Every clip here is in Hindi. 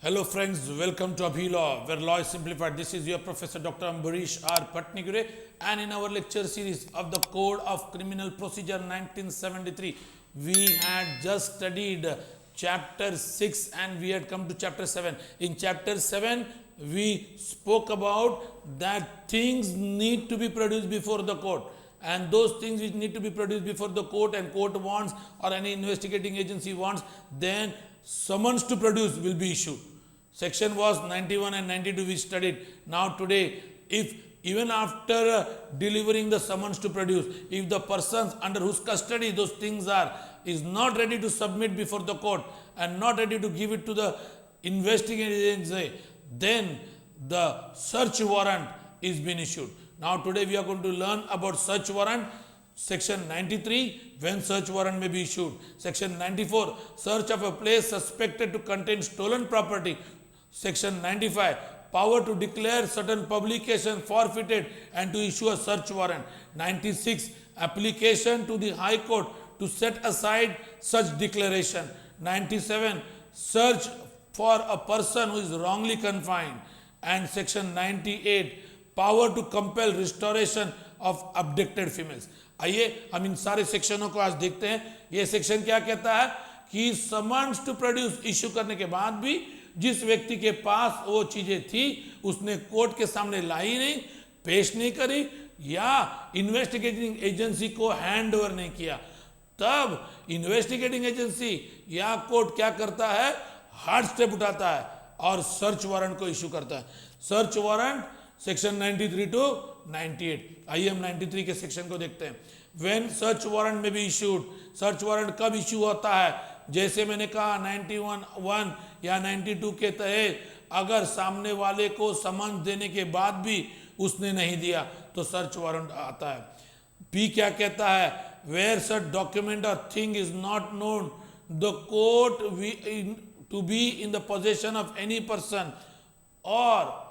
Hello friends, welcome to Abhi Law, where law is simplified. This is your Professor Dr. Ambarish R. Patnigure, and in our lecture series of the Code of Criminal Procedure 1973, we had just studied chapter 6 and we had come to chapter 7. In chapter 7, we spoke about that things need to be produced before the court, and those things which need to be produced before the court and court wants or any investigating agency wants, then summons to produce will be issued. Section was 91 and 92 we studied. Now today, if even after delivering the summons to produce, if the persons under whose custody those things are is not ready to submit before the court and not ready to give it to the investigating agency, then the search warrant is being issued. Now today we are going to learn about search warrant. Section 93, when search warrant may be issued. Section 94, search of a place suspected to contain stolen property. Section 95, power to declare certain publication forfeited and to issue a search warrant. 96, application to the High Court to set aside such declaration. 97, search for a person who is wrongly confined. And section 98, power to compel restoration of abducted females. आइए हम इन सारे सेक्शनों को आज देखते हैं. ये सेक्शन क्या कहता है कि समन्स टू प्रोड्यूस इश्यू करने के बाद भी जिस व्यक्ति के पास वो चीजें थी उसने कोर्ट के सामने लाई नहीं, पेश नहीं करी या इन्वेस्टिगेटिंग एजेंसी को हैंड ओवर नहीं किया, तब इन्वेस्टिगेटिंग एजेंसी या कोर्ट क्या करता है, हार्ड स्टेप उठाता है और सर्च वारंट को इश्यू करता है. Search warrant section 93 to 98. आइए हम 93 के सेक्शन को देखते हैं. When search warrant may be issued, search warrant कब इश्यू होता है, जैसे मैंने कहा 91 या 92 के तहत अगर सामने वाले को समन देने के बाद भी उसने नहीं दिया तो सर्च वारंट आता है. पी क्या कहता है, where such document or thing is not known the court to be in the possession of any person or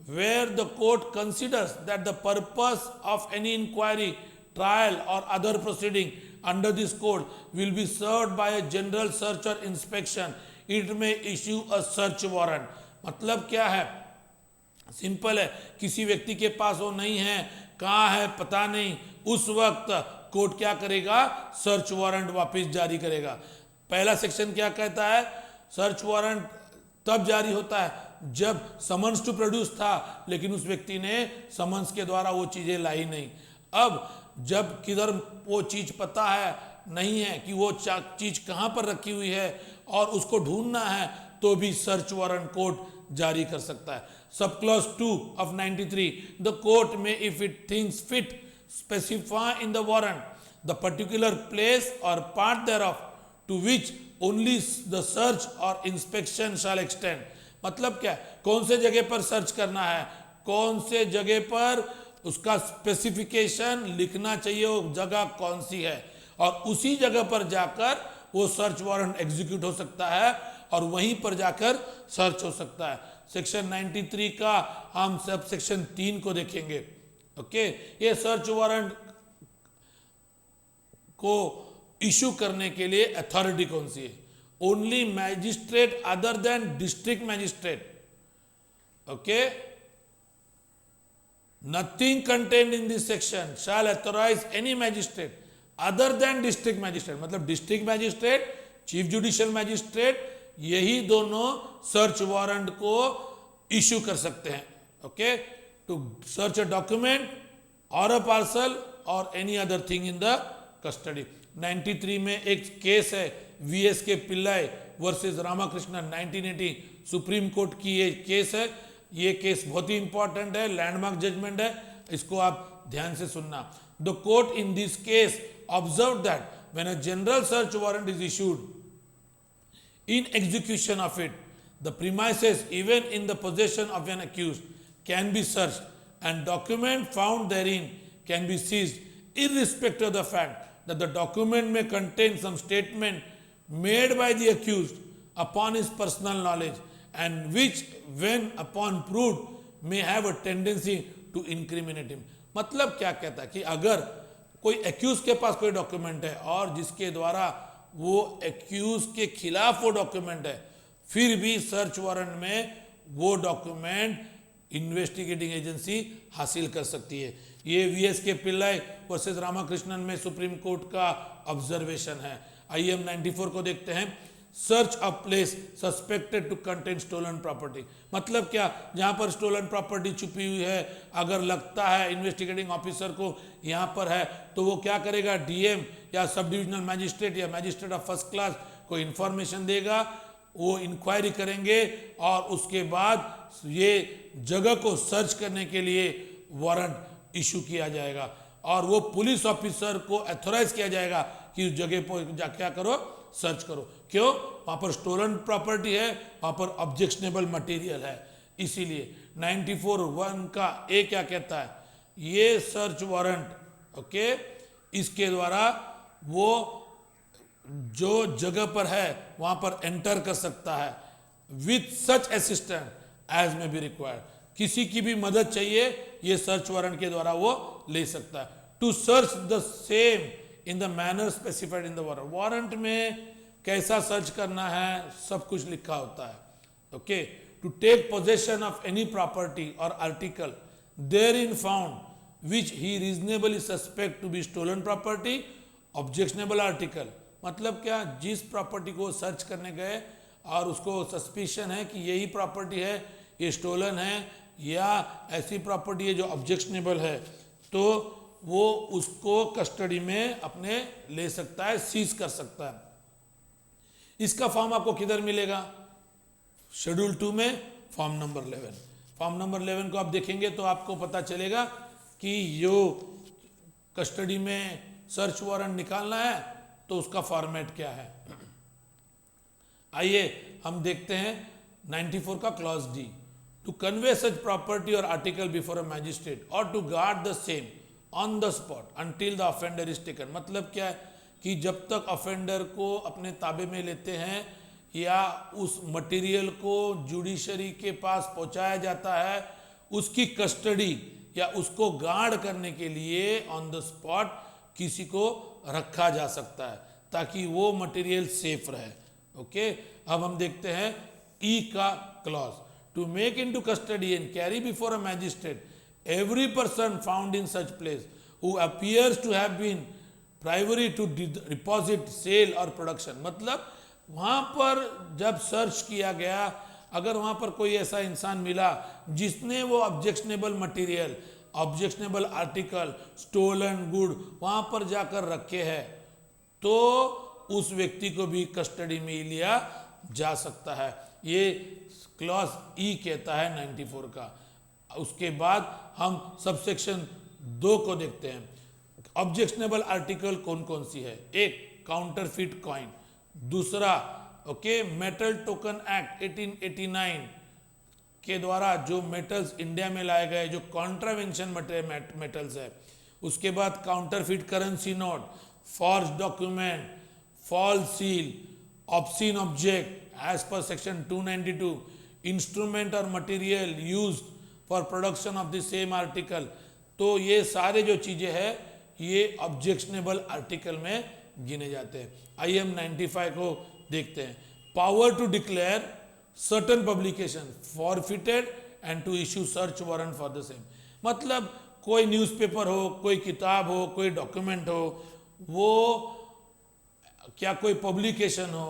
where the court considers that the purpose of any inquiry, trial or other proceeding under this code will be served by a general search or inspection, it may issue a search warrant. मतलब क्या है, सिंपल है, किसी व्यक्ति के पास वो नहीं है, कहाँ है पता नहीं, उस वक्त कोर्ट क्या करेगा, सर्च वारंट वापस जारी करेगा. पहला सेक्शन क्या कहता है, सर्च वारंट तब जारी होता है जब समन्स टू प्रोड्यूस था लेकिन उस व्यक्ति ने समन्स के द्वारा वो चीजें लाई नहीं. अब जब किधर वो चीज पता है नहीं है कि वो चीज कहाँ पर रखी हुई है और उसको ढूंढना है तो भी सर्च वारंट कोर्ट जारी कर सकता है. Sub clause 2 of 93, the court में if it thinks fit specify in the warrant the particular place और part thereof to which only the search or inspection shall extend. मतलब क्या, कौन से जगह पर सर्च करना है, कौन से जगह पर उसका स्पेसिफिकेशन लिखना चाहिए, वो जगह कौन सी है, और उसी जगह पर जाकर वो सर्च वारंट एग्जीक्यूट हो सकता है और वहीं पर जाकर सर्च हो सकता है. सेक्शन 93 का हम सब सेक्शन 3 को देखेंगे. ओके, ये सर्च वारंट को इशू करने के लिए अथॉरिटी कौन सी है, only magistrate other than district magistrate. Okay, nothing contained in this section shall authorise any magistrate other than district magistrate. मतलब district magistrate, chief judicial magistrate, यही दोनों सर्च वारंट को इशू कर सकते हैं. Okay, to search a document और अ पार्सल और any other thing in the custody. 93 में एक केस है VS K Pillai versus Ramakrishnan 1980, supreme court की ये केस है. ये केस बहुत ही इंपॉर्टेंट है, लैंडमार्क जजमेंट है, इसको आप ध्यान से सुनना. The court in this case observe that when a general search warrant is issued in execution of it, the premises even in the possession of an accused can be searched and document found therein can be seized irrespective of the fact that the document may contain some statement made by the accused upon his personal knowledge and which when upon proved may have a tendency to incriminate him. मतलब क्या कहता है कि अगर कोई एक्यूज के पास कोई डॉक्यूमेंट है और जिसके द्वारा वो एक्यूज के खिलाफ वो डॉक्यूमेंट है, फिर भी सर्च वारंट में वो डॉक्यूमेंट इन्वेस्टिगेटिंग एजेंसी हासिल कर सकती है। ये VS K Pillai versus Ramakrishnan में सुप्रीम कोर्ट का ऑब्जर्वेशन है। आइए हम 94 को देखते हैं। Search a place suspected to contain stolen property, मतलब क्या, जहां पर स्टोलन प्रॉपर्टी छुपी हुई है, अगर लगता है इन्वेस्टिगेटिंग ऑफिसर को यहां पर है, तो वो क्या करेगा, डीएम या सब डिविजनल मैजिस्ट्रेट या मैजिस्ट्रेट ऑफ फर्स्ट क्लास को इंफॉर्मेशन देगा, वो इंक्वायरी करेंगे और उसके बाद ये जगह को सर्च करने के लिए वारंट इशू किया जाएगा और वो पुलिस ऑफिसर को अथोराइज किया जाएगा कि उस जगह पर जा क्या करो, सर्च करो। क्यों, वहां पर स्टोलन प्रॉपर्टी है, वहां पर ऑब्जेक्शनेबल मटेरियल है। इसीलिए 94(1) का ए क्या कहता है, ये सर्च वारंट ओके, इसके द्वारा वो जो जगह पर है वहां पर एंटर कर सकता है विथ सच असिस्टेंट एज में बी रिक्वायर्ड, किसी की भी मदद चाहिए ये सर्च वारंट के द्वारा वो ले सकता है। To search the same in the manner specified in the warrant, warrant में कैसा सर्च करना है सब कुछ लिखा होता है। Okay, to take possession of any property और article therein found which he reasonably suspect to be stolen property, objectionable article, मतलब क्या, जिस प्रॉपर्टी को सर्च करने गए और उसको सस्पिशन है कि यही प्रॉपर्टी है, ये स्टोलन है या ऐसी प्रॉपर्टी है जो ऑब्जेक्शनेबल है, तो वो उसको कस्टडी में अपने ले सकता है, सीज कर सकता है। इसका फॉर्म आपको किधर मिलेगा, शेड्यूल 2 में फॉर्म नंबर 11। फॉर्म नंबर 11 को आप देखेंगे तो आपको पता चलेगा कि जो कस्टडी में सर्च वारंट निकालना है तो उसका फॉर्मेट क्या है। आइए हम देखते हैं 94 का clause D, to convey such property और आर्टिकल बिफोर अ मैजिस्ट्रेट और to guard the same on the spot until the offender is taken, मतलब क्या है कि जब तक ऑफेंडर को अपने ताबे में लेते हैं या उस मटेरियल को जुडिशरी के पास पहुंचाया जाता है, उसकी कस्टडी या उसको गार्ड करने के लिए ऑन द स्पॉट किसी को रखा जा सकता है ताकि वो मटेरियल सेफ रहे। ओके, अब हम देखते हैं ई का clause, to make into custody and carry before a magistrate every person found in such place who appears to have been privy to deposit, sale और प्रोडक्शन, मतलब वहां पर जब सर्च किया गया, अगर वहां पर कोई ऐसा इंसान मिला जिसने वो objectionable material, objectionable article, stolen good वहां पर जाकर रखे हैं, तो उस व्यक्ति को भी कस्टडी में लिया जा सकता है। ये क्लॉज ई कहता है 94 का। उसके बाद हम सबसेक्शन 2 को देखते हैं। ऑब्जेक्शनेबल आर्टिकल कौन कौन सी है, एक काउंटरफिट कॉइन, दूसरा ओके मेटल टोकन एक्ट 1889 के द्वारा जो मेटल्स इंडिया में लाए गए, जो कॉन्ट्रावेंशन मेटल्स है, उसके बाद counterfeit currency note, forge document, false seal, obscene object as per section 292, instrument और material used for production of the same article. तो ये सारे जो चीजें हैं ये ऑब्जेक्शनेबल आर्टिकल में गिने जाते हैं। आइए हम 95 को देखते हैं। Power to declare certain publication forfeited and to issue search warrant for the same, मतलब कोई न्यूज़पेपर हो, कोई किताब हो, कोई डॉक्यूमेंट हो, वो क्या कोई पब्लिकेशन हो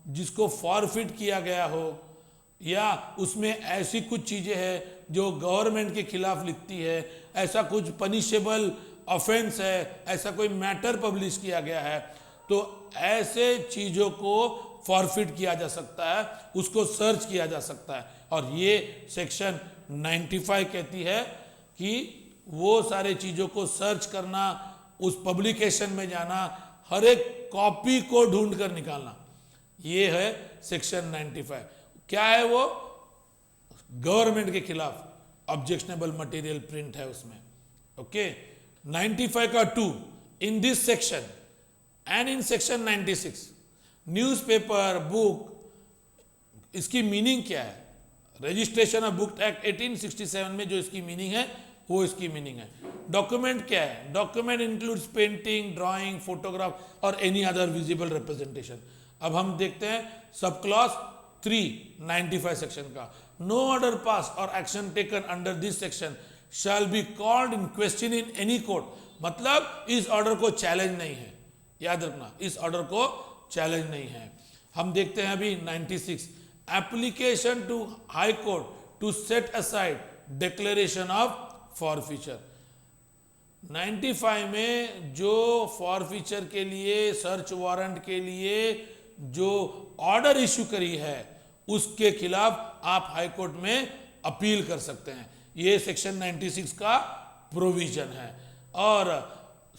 जिसको फॉरफिट किया गया हो या उसमें ऐसी कुछ चीज़ें हैं जो गवर्नमेंट के खिलाफ लिखती है, ऐसा कुछ पनिशेबल ऑफेंस है, ऐसा कोई मैटर पब्लिश किया गया है, तो ऐसे चीज़ों को फॉरफिट किया जा सकता है, उसको सर्च किया जा सकता है। और ये सेक्शन 95 कहती है कि वो सारे चीज़ों को सर्च करना, उस पब्लिकेशन में जाना, हर एक कॉपी को ढूंढ कर निकालना, ये है सेक्शन 95। क्या है वो, गवर्नमेंट के खिलाफ ऑब्जेक्शनेबल मटेरियल प्रिंट है उसमें। ओके, 95 का 2, इन this section and in section 96 newspaper book, इसकी मीनिंग क्या है, रजिस्ट्रेशन ऑफ बुक एक्ट 1867 में जो इसकी मीनिंग है वो इसकी मीनिंग है। डॉक्यूमेंट क्या है, document includes painting, drawing, photograph और एनी अदर विजिबल रिप्रेजेंटेशन। अब हम देखते हैं सब क्लॉज 395 सेक्शन का, नो ऑर्डर पास और action taken under this section shall be called in question in any court. मतलब इस ऑर्डर को चैलेंज नहीं है, याद रखना, इस ऑर्डर को चैलेंज नहीं है। हम देखते हैं अभी 96, application to high court to set aside declaration of forfeiture. 95 में जो फॉरफीचर के लिए, सर्च वारंट के लिए जो ऑर्डर इश्यू करी है उसके खिलाफ आप हाई कोर्ट में अपील कर सकते हैं। ये सेक्शन 96 का प्रोविजन है। और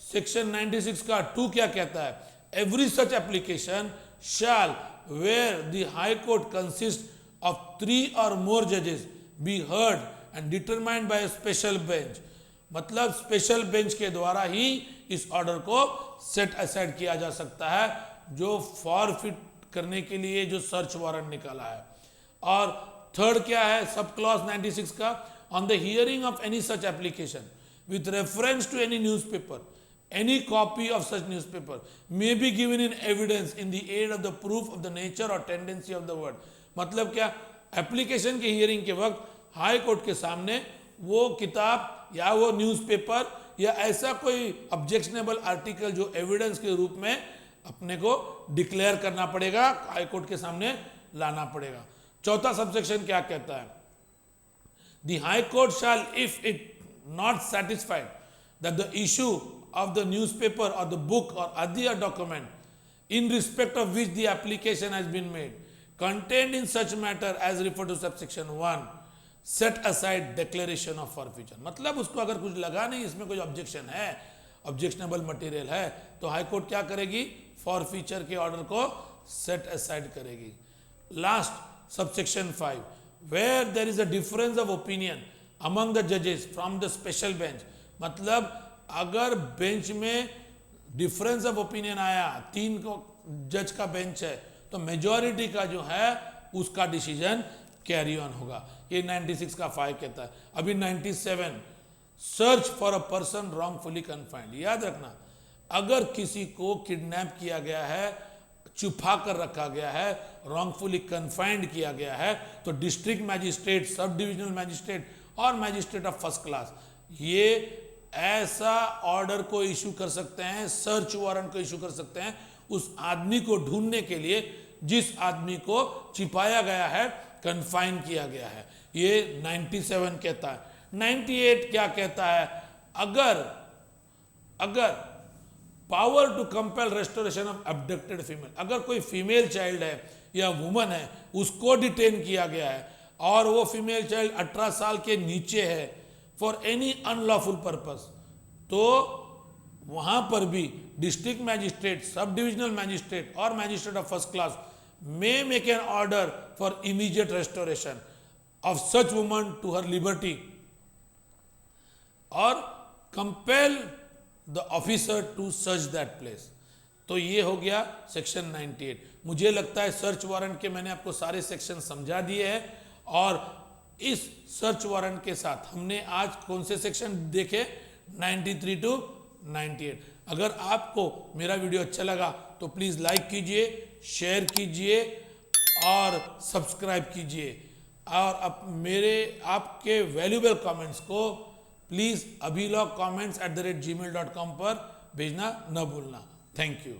सेक्शन 96 का 2 क्या कहता है? Every such application shall where the high court consist of 3 or more जजेस be heard and determined by special bench. मतलब स्पेशल बेंच के द्वारा ही इस ऑर्डर को सेट असाइड किया जा सकता है जो फॉरफिट करने के लिए जो सर्च वारंट निकाला है। और थर्ड क्या है सब क्लॉज 96 का? On the hearing of any such application with reference to any newspaper, any copy of such newspaper may be given in evidence in the aid of the proof of the nature or tendency of the word। मतलब क्या? एप्लीकेशन के हियरिंग के वक्त हाई कोर्ट के सामने वो किताब या वो न्यूज़पेपर या ऐसा कोई ऑब्जेक्शनेबल आर्टिकल जो एविडेंस के रूप में अपने को डिक्लेयर करना पड़ेगा, हाई कोर्ट के सामने लाना पड़ेगा। चौथा सबसेक्शन क्या कहता है? The high court shell if it not satisfied that the issue of the newspaper or the book or other document in respect of which the application has been made contained in such matter as referred to subsection 1 set aside declaration of forfeiture। मतलब उसको अगर कुछ लगा नहीं, इसमें कोई ऑब्जेक्शन है, ऑब्जेक्शनेबल मटेरियल है, तो हाई कोर्ट क्या करेगी? फॉरफीचर के ऑर्डर को सेट असाइड करेगी। Last subsection 5 where there is a difference of opinion among the जजेस फ्रॉम द स्पेशल बेंच। मतलब अगर बेंच में डिफरेंस ऑफ ओपिनियन आया, 3 को जज का बेंच है, तो मेजॉरिटी का जो है उसका डिसीजन कैरी ऑन होगा। ये 96 का 5 कहता है। अभी 97 search for a person wrongfully confined. याद रखना, अगर किसी को किडनैप किया गया है, छुपा कर रखा गया है, रॉन्गफुली कन्फाइंड किया गया है, तो district magistrate, sub divisional magistrate और मैजिस्ट्रेट ऑफ फर्स्ट क्लास ये ऐसा ऑर्डर को इशू कर सकते हैं, सर्च वारंट को इशू कर सकते हैं उस आदमी को ढूंढने के लिए जिस आदमी को छिपाया गया है, कन्फाइन किया गया है। ये 97 कहता है। 98 क्या कहता है? अगर power to compel restoration of abducted female, अगर कोई फीमेल चाइल्ड है या वुमन है उसको डिटेन किया गया है और वो फीमेल चाइल्ड 18 साल के नीचे है फॉर एनी अनलॉफुल पर्पस, तो वहां पर भी district magistrate, sub divisional magistrate और magistrate of first class may make an order for immediate restoration of such woman to her liberty और compel the officer to search that place. तो ये हो गया सेक्शन 98। मुझे लगता है सर्च वारंट के मैंने आपको सारे सेक्शन समझा दिए हैं और इस सर्च वारंट के साथ हमने आज कौन से सेक्शन देखे? 93 टू 98। अगर आपको मेरा वीडियो अच्छा लगा तो प्लीज़ लाइक कीजिए, शेयर कीजिए और सब्सक्राइब कीजिए और आपके वैल्यूबल कमेंट्स को प्लीज़ abhilog comments@gmail.com पर भेजना न भूलना। Thank you.